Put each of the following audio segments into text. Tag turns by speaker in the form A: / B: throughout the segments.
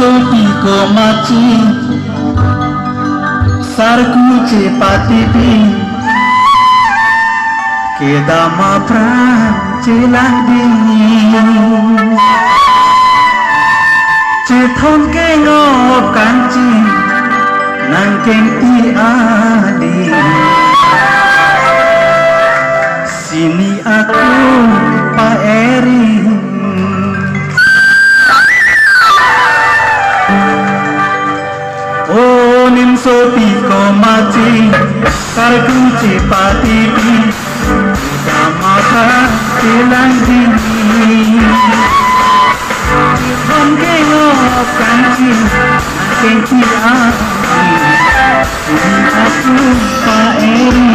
A: sopi ko maci sarku cepatipi kedama pran celah dingin cethon ke ngop kanci nang kengti ali sini aku Pak Eri nim sopi ko maci sarku cepatipi kedama pran celah dingin cethon ke ngop kanci nang kengti ali sini aku Pak Eri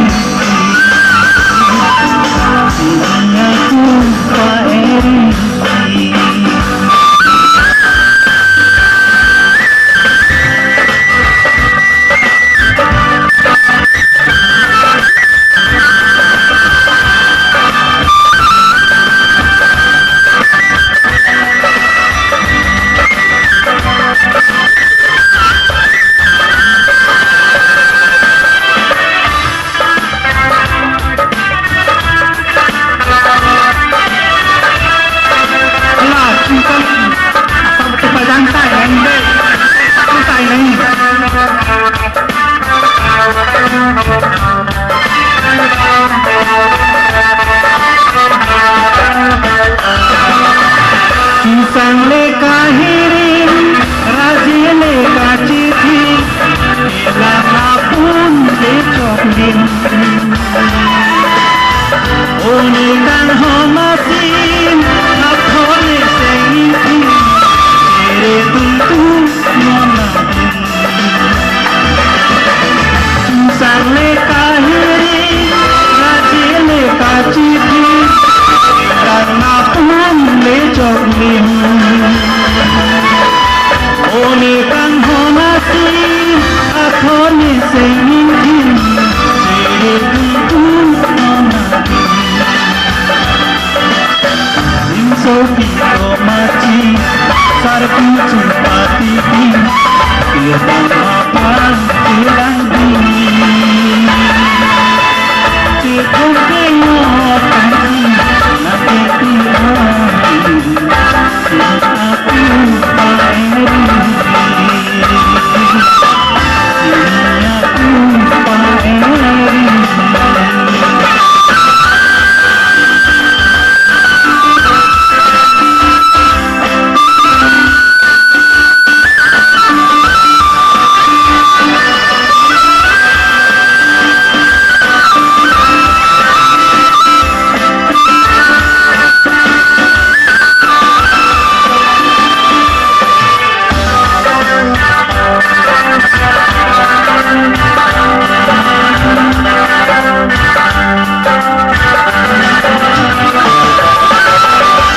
A: sini aku Pak Eri Kisang leka hiring, raji leka cici, lama pun lecoklin. Unikan homasin, apone sengiti, ere tentu menabin. Kisang leka hiring, raji leka cici, lama pun lecoklin. Unikan homasin, apone sengiti, ere tentu menabin. Sopi ko maci sarku cepatipi kedama pran celah dingin cethon ke ngop kanci nang kengti ali sini aku Pak Eri sini aku Pak Eri.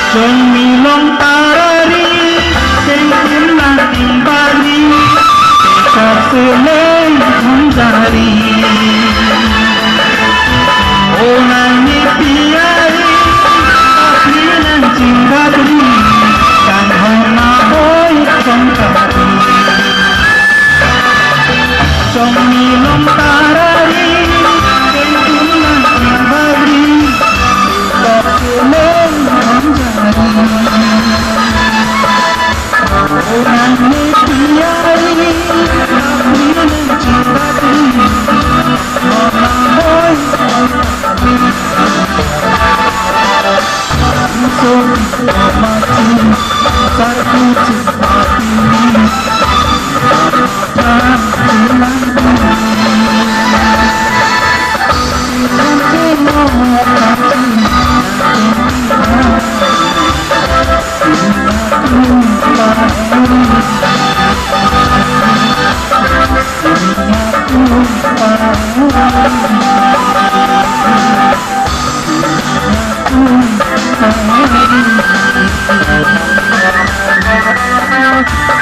A: Jong milong tarari, sengkin lanting bali, tekar seleng hunjari. Onani piari, tapi nang cinggari, kan hona boy songkari. Jong milong tarari, sengkin lanting bali, tekar seleng orang metiari tapi mencintati orang boy sopi maci sarku cepati pran celah dingin Thank you.